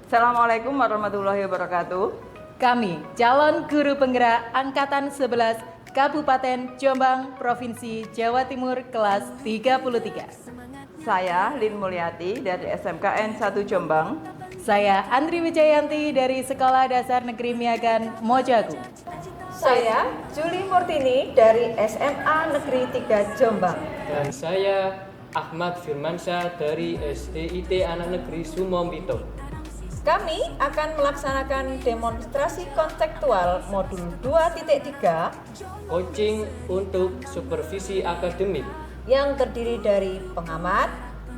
Assalamualaikum warahmatullahi wabarakatuh. Kami, calon guru penggerak Angkatan 11 Kabupaten Jombang, Provinsi Jawa Timur, kelas 33. Saya Lin Mulyati dari SMKN 1 Jombang. Saya Andri Wijayanti dari Sekolah Dasar Negeri Miagan, Mojagung. Saya Juli Murtini dari SMA Negeri 3 Jombang. Dan saya Ahmad Firmansyah dari SDIT Anak Negeri Sumompito. Kami akan melaksanakan demonstrasi konseptual modul 2.3 Coaching untuk supervisi akademik yang terdiri dari pengamat,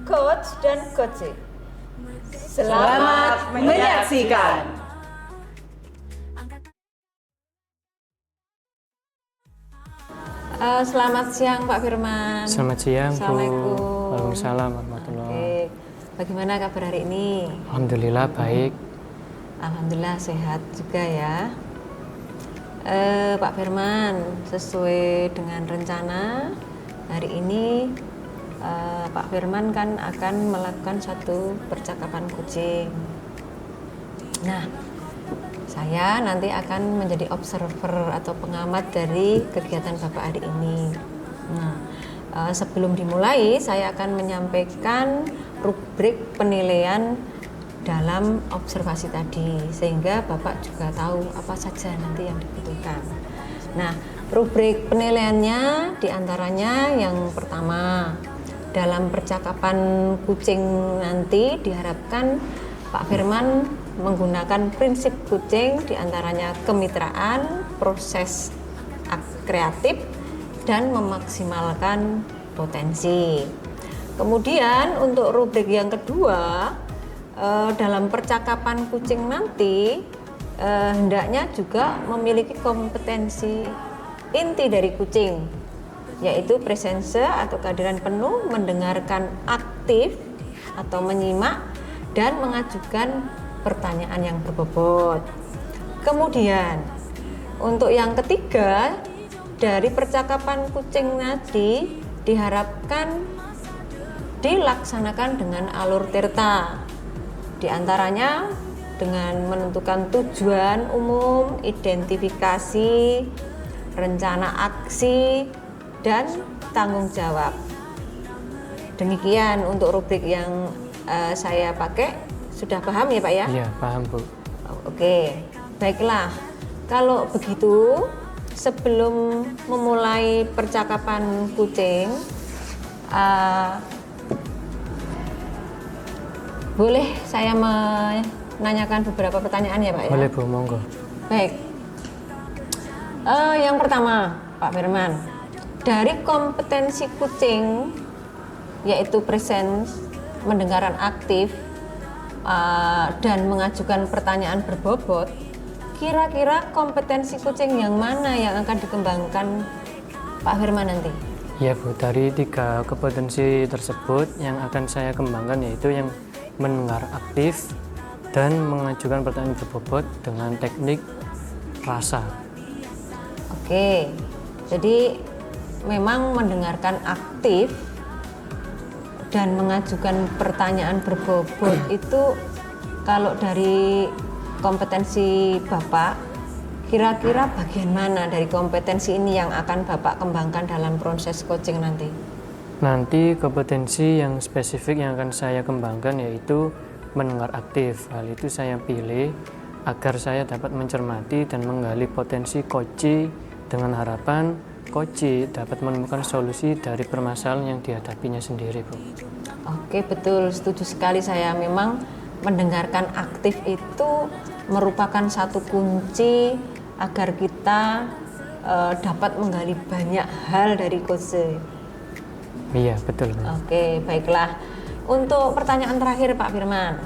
coach, dan coaching. Selamat menyaksikan. Selamat siang Pak Firman. Selamat siang Bu. Assalamualaikum. Waalaikumsalam warahmatullahi. Oke, bagaimana kabar hari ini? Alhamdulillah baik. Alhamdulillah sehat juga ya. Pak Firman, sesuai dengan rencana hari ini Pak Firman kan akan melakukan satu percakapan kucing. Nah, saya nanti akan menjadi observer atau pengamat dari kegiatan Bapak hari ini. Nah, sebelum dimulai saya akan menyampaikan rubrik penilaian dalam observasi tadi, sehingga Bapak juga tahu apa saja nanti yang dibutuhkan. Nah, rubrik penilaiannya diantaranya yang pertama, dalam percakapan kucing nanti diharapkan Pak Firman menggunakan prinsip kucing diantaranya kemitraan, proses kreatif, dan memaksimalkan potensi. Kemudian untuk rubrik yang kedua, dalam percakapan kucing nanti hendaknya juga memiliki kompetensi inti dari kucing, yaitu presence atau kehadiran penuh, mendengarkan aktif atau menyimak, dan mengajukan pertanyaan yang berbobot. Kemudian untuk yang ketiga, dari percakapan kucing tadi diharapkan dilaksanakan dengan alur tirta, di antaranya dengan menentukan tujuan umum, identifikasi, rencana aksi, dan tanggung jawab. Demikian untuk rubrik yang saya pakai. Sudah paham ya Pak ya? Iya, paham Bu. Oke, baiklah. Kalau begitu, sebelum memulai percakapan kucing, boleh saya menanyakan beberapa pertanyaan ya Pak ya? Boleh Bu, monggo. Baik. Yang pertama, Pak Firman, dari kompetensi kucing, yaitu presence, mendengarkan aktif, dan mengajukan pertanyaan berbobot, kira-kira kompetensi kucing yang mana yang akan dikembangkan Pak Firman nanti? Ya Bu, dari 3 kompetensi tersebut yang akan saya kembangkan yaitu yang mendengar aktif dan mengajukan pertanyaan berbobot dengan teknik rasa. Oke, jadi memang mendengarkan aktif dan mengajukan pertanyaan berbobot itu kalau dari kompetensi Bapak, kira-kira bagian mana dari kompetensi ini yang akan Bapak kembangkan dalam proses coaching nanti? Nanti kompetensi yang spesifik yang akan saya kembangkan yaitu mendengar aktif. Hal itu saya pilih agar saya dapat mencermati dan menggali potensi coach dengan harapan coach dapat menemukan solusi dari permasalahan yang dihadapinya sendiri, Bu. Oke, betul, setuju sekali saya. Memang mendengarkan aktif itu merupakan satu kunci agar kita dapat menggali banyak hal dari coach. Iya, betul, Bu. Oke, baiklah. Untuk pertanyaan terakhir Pak Firman,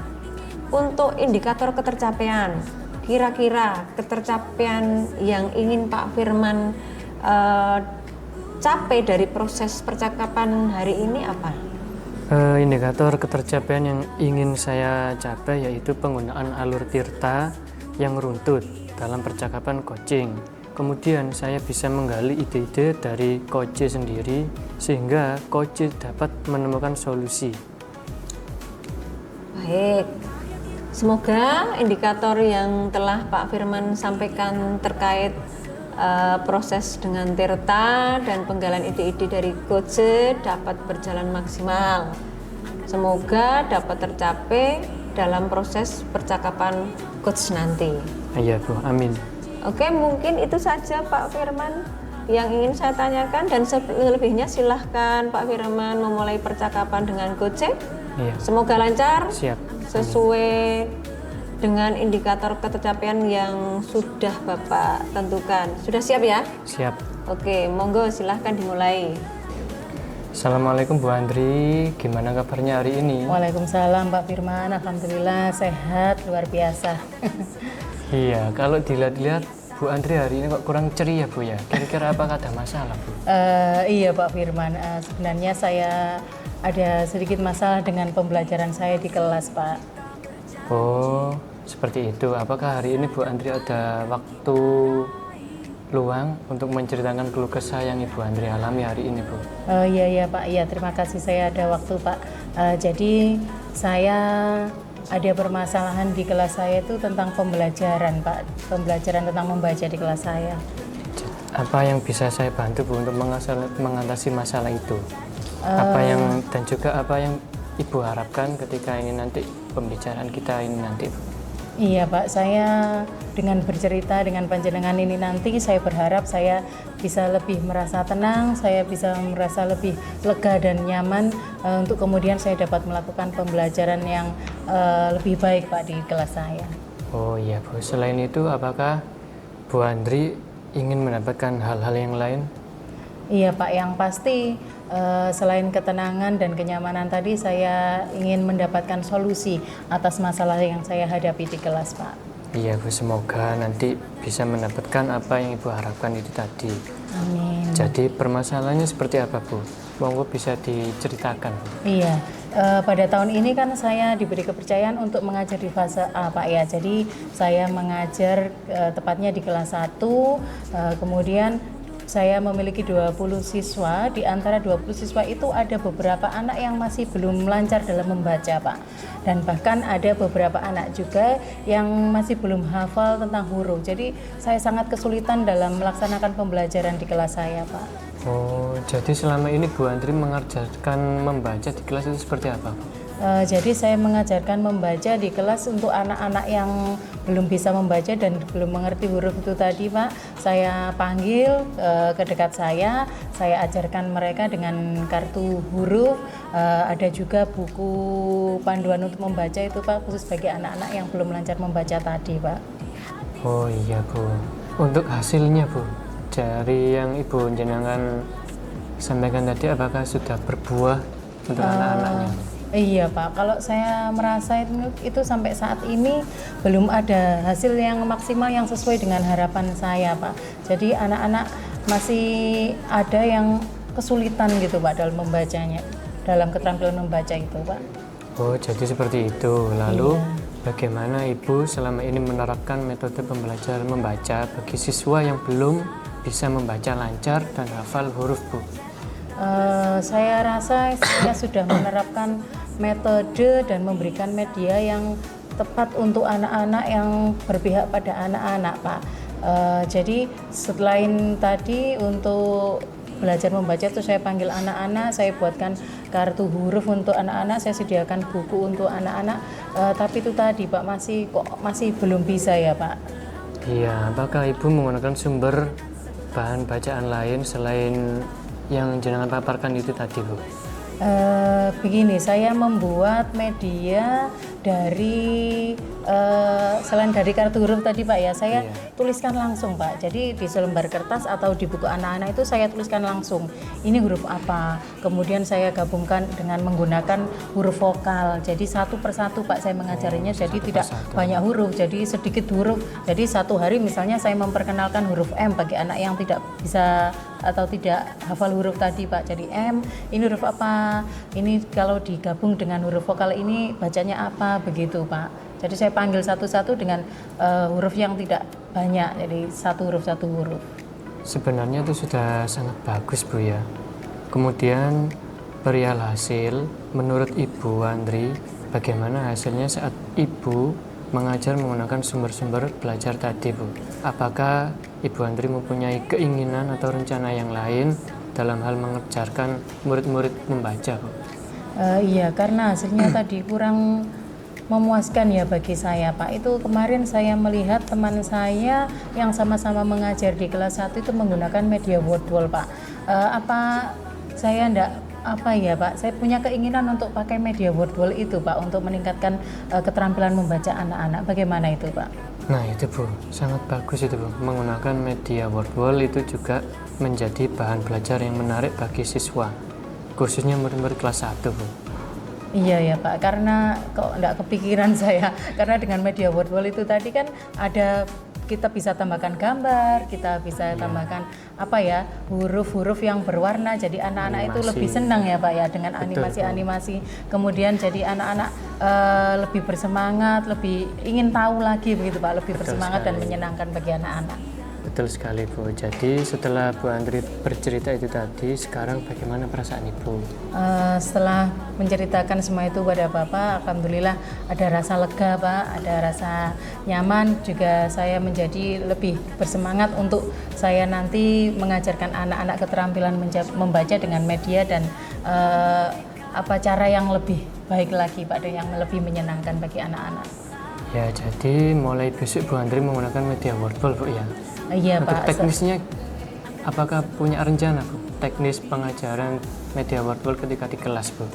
untuk indikator ketercapaian, kira-kira ketercapaian yang ingin Pak Firman capai dari proses percakapan hari ini apa? Indikator ketercapaian yang ingin saya capai yaitu penggunaan alur tirta yang runtut dalam percakapan coaching. Kemudian saya bisa menggali ide-ide dari coach sendiri sehingga coach dapat menemukan solusi. Baik, Semoga indikator yang telah Pak Firman sampaikan terkait proses dengan Tirta dan penggalan ide-ide dari Coach dapat berjalan maksimal. Semoga dapat tercapai dalam proses percakapan Coach nanti. Iya Bu, amin. Oke, mungkin itu saja Pak Firman yang ingin saya tanyakan, dan selebihnya silahkan Pak Firman memulai percakapan dengan Coach. Iya. Semoga lancar. Siap. Sesuai dengan indikator ketercapaian yang sudah Bapak tentukan. Sudah siap ya? Siap. Oke, monggo silahkan dimulai. Assalamualaikum Bu Andri, gimana kabarnya hari ini? Waalaikumsalam Pak Firman, alhamdulillah sehat luar biasa. Iya, kalau dilihat-lihat Bu Andri hari ini kok kurang ceria Bu ya. Kira-kira apakah ada masalah Bu? Iya Pak Firman, sebenarnya saya ada sedikit masalah dengan pembelajaran saya di kelas Pak. Oh, seperti itu. Apakah hari ini Bu Andri ada waktu luang untuk menceritakan keluh kesah yang Ibu Andri alami hari ini Bu? Iya Pak, iya terima kasih, saya ada waktu Pak. Jadi saya ada permasalahan di kelas saya itu tentang pembelajaran Pak, pembelajaran tentang membaca di kelas saya. Apa yang bisa saya bantu Bu untuk mengatasi masalah itu? Dan juga apa yang Ibu harapkan ketika ini nanti pembicaraan kita ini nanti Bu? Iya Pak, saya dengan bercerita dengan panjenengan ini nanti saya berharap saya bisa lebih merasa tenang, saya bisa merasa lebih lega dan nyaman untuk kemudian saya dapat melakukan pembelajaran yang lebih baik Pak di kelas saya. Oh iya Bu, selain itu apakah Bu Andri ingin mendapatkan hal-hal yang lain? Iya Pak, yang pasti selain ketenangan dan kenyamanan tadi, saya ingin mendapatkan solusi atas masalah yang saya hadapi di kelas Pak. Iya Bu, semoga nanti bisa mendapatkan apa yang Ibu harapkan itu tadi. Amin. Jadi permasalahannya seperti apa Bu? Monggo bisa diceritakan Bu. Iya, pada tahun ini kan saya diberi kepercayaan untuk mengajar di fase A Pak ya. Jadi saya mengajar tepatnya di kelas 1, kemudian saya memiliki 20 siswa. Di antara 20 siswa itu ada beberapa anak yang masih belum lancar dalam membaca Pak. Dan bahkan ada beberapa anak juga yang masih belum hafal tentang huruf. Jadi saya sangat kesulitan dalam melaksanakan pembelajaran di kelas saya Pak. Oh, jadi selama ini Bu Andri mengajarkan membaca di kelas itu seperti apa Bu? Jadi saya mengajarkan membaca di kelas untuk anak-anak yang belum bisa membaca dan belum mengerti huruf itu tadi Pak. Saya panggil ke dekat saya ajarkan mereka dengan kartu huruf. Ada juga buku panduan untuk membaca itu Pak, khusus bagi anak-anak yang belum lancar membaca tadi Pak. Oh iya Bu, untuk hasilnya Bu, dari yang Ibu jenengan sampaikan tadi apakah sudah berbuah untuk anak-anaknya? Iya Pak, kalau saya merasa itu sampai saat ini belum ada hasil yang maksimal yang sesuai dengan harapan saya Pak. Jadi anak-anak masih ada yang kesulitan gitu Pak dalam membacanya, dalam keterampilan membaca itu Pak. Oh, jadi seperti itu. Lalu bagaimana Ibu selama ini menerapkan metode pembelajaran membaca bagi siswa yang belum bisa membaca lancar dan hafal huruf Bu? Saya rasa saya sudah menerapkan metode dan memberikan media yang tepat untuk anak-anak yang berpihak pada anak-anak Pak. Jadi selain tadi untuk belajar membaca itu saya panggil anak-anak, saya buatkan kartu huruf untuk anak-anak, saya sediakan buku untuk anak-anak. Tapi itu tadi Pak, masih belum bisa ya Pak. Iya, apakah Ibu menggunakan sumber bahan bacaan lain selain yang jenengan paparkan itu tadi Bu? Begini, saya membuat media dari selain dari kartu huruf tadi Pak ya, saya tuliskan langsung Pak. Jadi di selembar kertas atau di buku anak-anak itu saya tuliskan langsung ini huruf apa, kemudian saya gabungkan dengan menggunakan huruf vokal. Jadi satu persatu Pak saya mengajarinya, jadi tidak banyak huruf, jadi sedikit huruf. Jadi satu hari misalnya saya memperkenalkan huruf M bagi anak yang tidak bisa atau tidak hafal huruf tadi Pak. Jadi M, ini huruf apa? Ini kalau digabung dengan huruf vokal ini bacanya apa? Begitu Pak. Jadi saya panggil satu-satu dengan huruf yang tidak banyak. Jadi satu huruf. Sebenarnya itu sudah sangat bagus Bu ya. Kemudian perihal hasil, menurut Ibu Andri, bagaimana hasilnya saat Ibu mengajar menggunakan sumber-sumber belajar tadi, Bu? Apakah Ibu Andri mempunyai keinginan atau rencana yang lain dalam hal mengajarkan murid-murid membaca, Bu? Iya, karena hasilnya tadi kurang memuaskan ya bagi saya, Pak. Itu kemarin saya melihat teman saya yang sama-sama mengajar di kelas 1 itu menggunakan media word wall, Pak. Apa saya enggak apa ya, Pak? Saya punya keinginan untuk pakai media word wall itu, Pak, untuk meningkatkan keterampilan membaca anak-anak. Bagaimana itu, Pak? Nah itu, Bu, sangat bagus itu, Bu. Menggunakan media word wall itu juga menjadi bahan belajar yang menarik bagi siswa, khususnya murid-murid kelas 1, Bu. Iya ya, Pak, karena kok enggak kepikiran saya, karena dengan media word wall itu tadi kan ada, kita bisa tambahkan gambar, kita bisa tambahkan apa ya, huruf-huruf yang berwarna, jadi anak-anak itu lebih senang ya, Pak ya, dengan animasi-animasi. Kemudian jadi anak-anak lebih bersemangat, lebih ingin tahu lagi begitu, Pak, lebih bersemangat dan menyenangkan bagi anak-anak. Betul sekali, Bu. Jadi setelah Bu Andri bercerita itu tadi, sekarang bagaimana perasaan Ibu? Setelah menceritakan semua itu pada Bapak, alhamdulillah ada rasa lega, Pak, ada rasa nyaman, juga saya menjadi lebih bersemangat untuk saya nanti mengajarkan anak-anak keterampilan membaca dengan media dan apa cara yang lebih baik lagi, Pak, dan yang lebih menyenangkan bagi anak-anak. Ya, jadi mulai besok Bu Andri menggunakan media word wall, Bu, ya? Iya, Untuk Pak. teknisnya, apakah punya rencana, Bu? Teknis pengajaran media word wall ketika di kelas, Bu?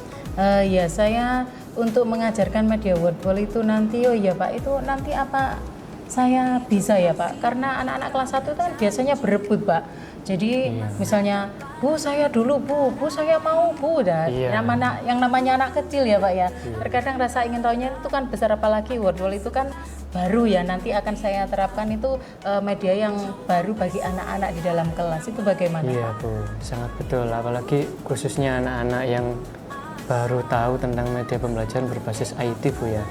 Ya, saya untuk mengajarkan media word wall itu nanti, oh iya, Pak, itu nanti apa saya bisa ya, Pak? Karena anak-anak kelas 1 itu kan biasanya berebut, Pak. Jadi misalnya, Bu saya dulu, Bu saya mau, Bu. Dan yang namanya anak kecil ya, Pak ya. Terkadang rasa ingin tahunya itu kan besar, apalagi word wall itu kan baru ya, nanti akan saya terapkan itu media yang baru bagi anak-anak di dalam kelas. Itu bagaimana? Iya, Bu, sangat betul. Apalagi khususnya anak-anak yang baru tahu tentang media pembelajaran berbasis IT, Bu, ya.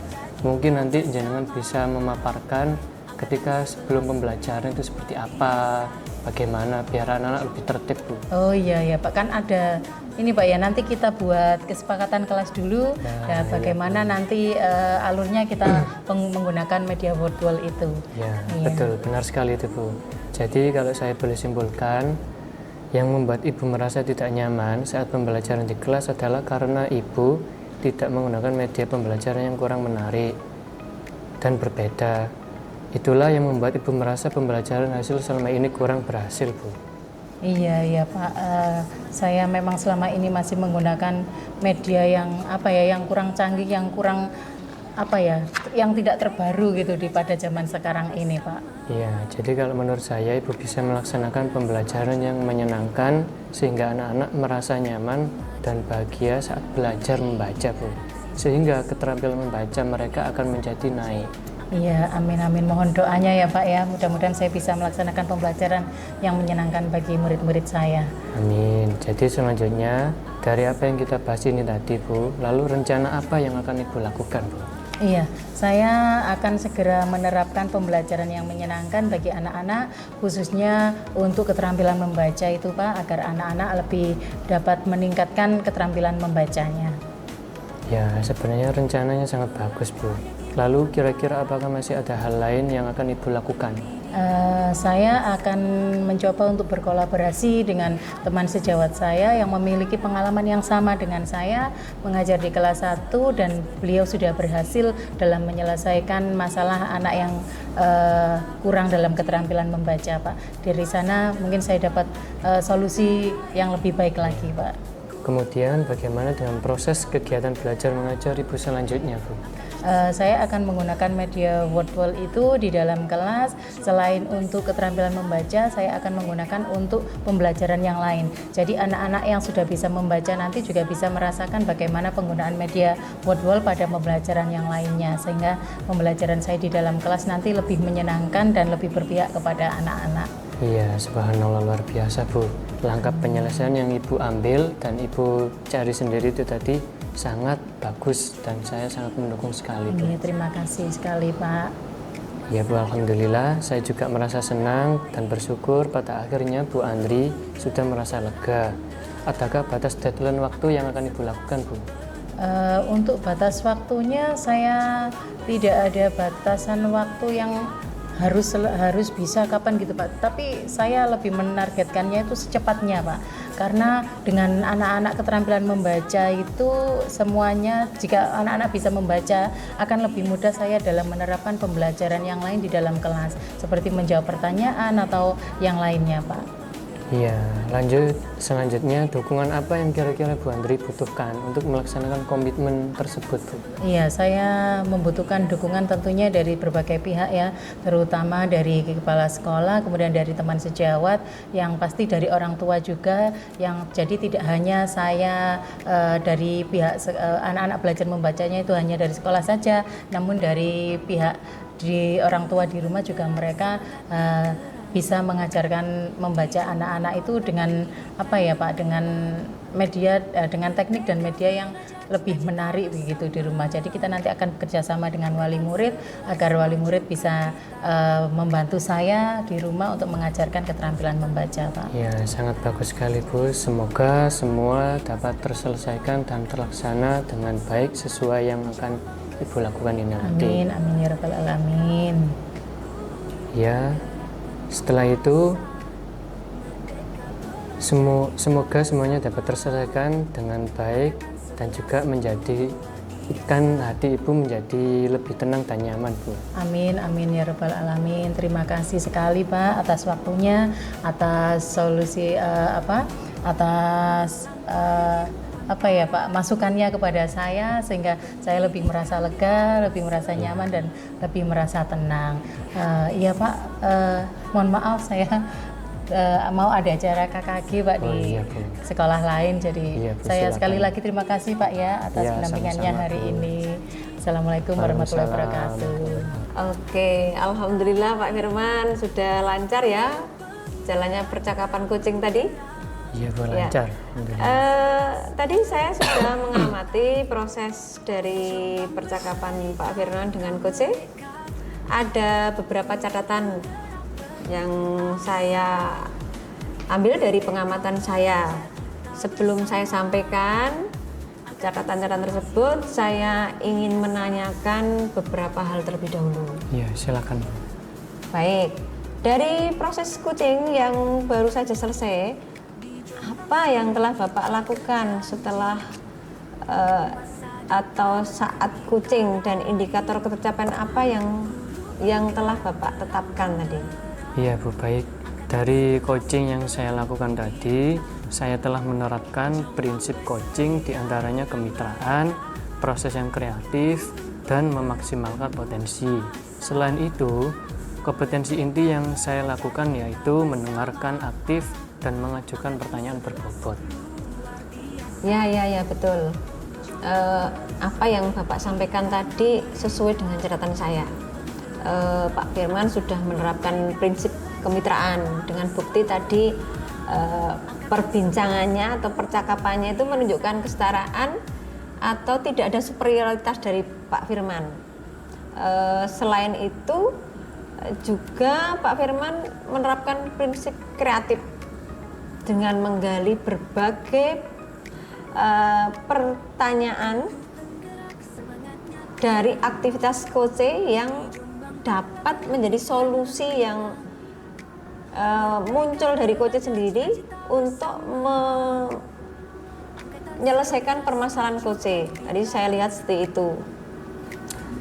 Mungkin nanti jenengan bisa memaparkan ketika sebelum pembelajaran itu seperti apa, bagaimana biar anak-anak lebih tertib, Bu. Oh iya ya, Pak, kan ada ini, Pak ya, nanti kita buat kesepakatan kelas dulu ya, bagaimana nanti alurnya kita menggunakan media word wall itu. Ya, betul, benar sekali itu, Bu. Jadi kalau saya boleh simpulkan, yang membuat Ibu merasa tidak nyaman saat pembelajaran di kelas adalah karena Ibu tidak menggunakan media pembelajaran yang kurang menarik dan berbeda. Itulah yang membuat Ibu merasa pembelajaran hasil selama ini kurang berhasil, Bu. Iya Pak, saya memang selama ini masih menggunakan media yang apa ya, yang kurang canggih, yang kurang apa ya, yang tidak terbaru gitu di pada zaman sekarang ini, Pak. Iya, jadi kalau menurut saya Ibu bisa melaksanakan pembelajaran yang menyenangkan sehingga anak-anak merasa nyaman dan bahagia saat belajar membaca, Bu. Sehingga keterampilan membaca mereka akan menjadi naik. Iya, amin. Mohon doanya ya, Pak ya. Mudah-mudahan saya bisa melaksanakan pembelajaran yang menyenangkan bagi murid-murid saya. Amin. Jadi selanjutnya dari apa yang kita bahas ini tadi, Bu, lalu rencana apa yang akan Ibu lakukan, Bu? Iya, saya akan segera menerapkan pembelajaran yang menyenangkan bagi anak-anak, khususnya untuk keterampilan membaca itu, Pak, agar anak-anak lebih dapat meningkatkan keterampilan membacanya. Ya, sebenarnya rencananya sangat bagus, Bu. Lalu kira-kira apakah masih ada hal lain yang akan Ibu lakukan? Saya akan mencoba untuk berkolaborasi dengan teman sejawat saya yang memiliki pengalaman yang sama dengan saya mengajar di kelas 1, dan beliau sudah berhasil dalam menyelesaikan masalah anak yang kurang dalam keterampilan membaca, Pak. Dari sana mungkin saya dapat solusi yang lebih baik lagi, Pak. Kemudian bagaimana dengan proses kegiatan belajar mengajar Ibu selanjutnya, Bu? Saya akan menggunakan media word wall itu di dalam kelas. Selain untuk keterampilan membaca, saya akan menggunakan untuk pembelajaran yang lain. Jadi anak-anak yang sudah bisa membaca nanti juga bisa merasakan bagaimana penggunaan media word wall pada pembelajaran yang lainnya, sehingga pembelajaran saya di dalam kelas nanti lebih menyenangkan dan lebih berpihak kepada anak-anak. Iya, subhanallah, luar biasa, Bu. Langkah penyelesaian yang Ibu ambil dan Ibu cari sendiri itu tadi sangat bagus dan saya sangat mendukung sekali, Bu. Iya, terima kasih sekali, Pak. Ya, Bu, alhamdulillah saya juga merasa senang dan bersyukur pada akhirnya Bu Andri sudah merasa lega. Adakah batas deadline waktu yang akan Ibu lakukan, Bu? Untuk batas waktunya saya tidak ada batasan waktu yang harus bisa kapan gitu Pak. Tapi saya lebih menargetkannya itu secepatnya Pak. Karena dengan anak-anak keterampilan membaca itu semuanya, jika anak-anak bisa membaca akan lebih mudah saya dalam menerapkan pembelajaran yang lain di dalam kelas, seperti menjawab pertanyaan atau yang lainnya Pak. Iya, lanjut selanjutnya dukungan apa yang kira-kira Bu Andri butuhkan untuk melaksanakan komitmen tersebut, Bu? Iya, saya membutuhkan dukungan tentunya dari berbagai pihak ya, terutama dari kepala sekolah, kemudian dari teman sejawat, yang pasti dari orang tua juga, yang jadi tidak hanya saya dari pihak anak-anak belajar membacanya itu hanya dari sekolah saja, namun dari pihak di orang tua di rumah juga mereka bisa mengajarkan membaca anak-anak itu dengan apa ya Pak, dengan media, dengan teknik dan media yang lebih menarik begitu di rumah. Jadi kita nanti akan bekerjasama dengan wali murid agar wali murid bisa membantu saya di rumah untuk mengajarkan keterampilan membaca Pak. Ya, sangat bagus sekali Bu. Semoga semua dapat terselesaikan dan terlaksana dengan baik sesuai yang akan Ibu lakukan ini nanti. Amin, amin ya rabbal alamin. Ya, setelah itu semoga semuanya dapat terselesaikan dengan baik dan juga menjadikan hati Ibu menjadi lebih tenang dan nyaman Bu. Amin, amin ya rabbal alamin. Terima kasih sekali Pak atas waktunya, atas solusi masukannya kepada saya, sehingga saya lebih merasa lega, lebih merasa nyaman dan lebih merasa tenang. Iya Pak, mohon maaf saya mau ada acara KKG Pak di iya, Bu. sekolah lain, jadi Iya, Bu, saya silakan. sekali lagi terima kasih Pak ya atas Ya, pendampingannya sama-sama, hari Bu. ini. Assalamualaikum warahmatullahi Waalaikumsalam. wabarakatuh. Oke, alhamdulillah Pak Firman sudah lancar ya jalannya percakapan coaching tadi. Iya Bu, Ya. lancar. Alhamdulillah. Tadi saya sudah mengamati proses dari percakapan Pak Firman dengan Coach. Ada beberapa catatan yang saya ambil dari pengamatan saya. Sebelum saya sampaikan catatan-catatan tersebut, saya ingin menanyakan beberapa hal terlebih dahulu. Iya, silakan Bu. Baik, dari proses coaching yang baru saja selesai, apa yang telah Bapak lakukan setelah atau saat coaching, dan indikator ketercapaian apa yang telah Bapak tetapkan tadi? Iya Bu, baik. Dari coaching yang saya lakukan tadi, saya telah menerapkan prinsip coaching, diantaranya kemitraan, proses yang kreatif, dan memaksimalkan potensi. Selain itu, kompetensi inti yang saya lakukan yaitu mendengarkan aktif dan mengajukan pertanyaan berbobot. Ya betul. Apa yang Bapak sampaikan tadi sesuai dengan catatan saya. Pak Firman sudah menerapkan prinsip kemitraan dengan bukti tadi perbincangannya atau percakapannya itu menunjukkan kesetaraan atau tidak ada superioritas dari Pak Firman. Selain itu juga Pak Firman menerapkan prinsip kreatif dengan menggali berbagai pertanyaan dari aktivitas coaching yang dapat menjadi solusi yang muncul dari coach sendiri untuk menyelesaikan permasalahan coach. Tadi saya lihat seperti itu.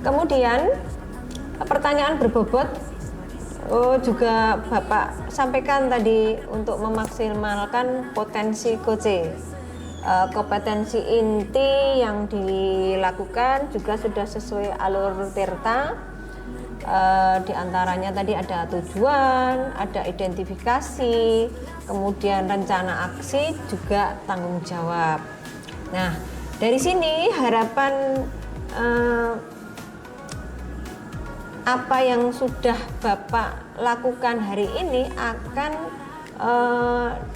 Kemudian pertanyaan berbobot juga Bapak sampaikan tadi untuk memaksimalkan potensi coach. Kompetensi inti yang dilakukan juga sudah sesuai alur Tirta. Di antaranya tadi ada tujuan, ada identifikasi, kemudian rencana aksi, juga tanggung jawab. Nah, dari sini harapan apa yang sudah Bapak lakukan hari ini akan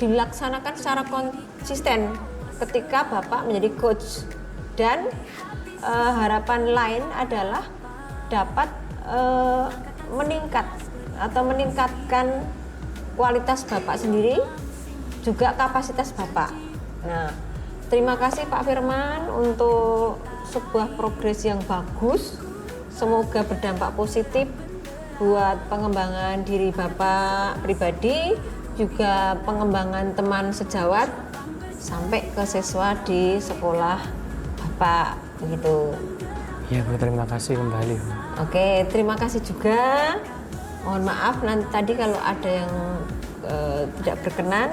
dilaksanakan secara konsisten ketika Bapak menjadi coach, dan harapan lain adalah dapat meningkat atau meningkatkan kualitas Bapak sendiri, juga kapasitas Bapak. Nah, terima kasih Pak Firman untuk sebuah progres yang bagus. Semoga berdampak positif buat pengembangan diri Bapak pribadi, juga pengembangan teman sejawat sampai ke siswa di sekolah Bapak begitu. Ya Bu, terima kasih kembali Bu. Oke, terima kasih juga. Mohon maaf nanti tadi kalau ada yang tidak berkenan.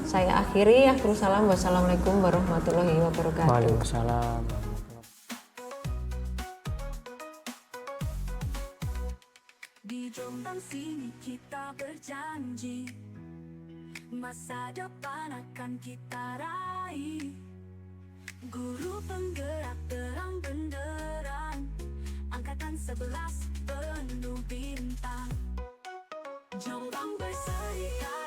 Saya akhiri. Wassalamualaikum warahmatullahi wabarakatuh. Waalaikumsalam. Di Jombang sini kita berjanji, masa depan akan kita raih. Guru penggerak terang benderang, angkatan 11 penuh bintang. Jombang berserikat.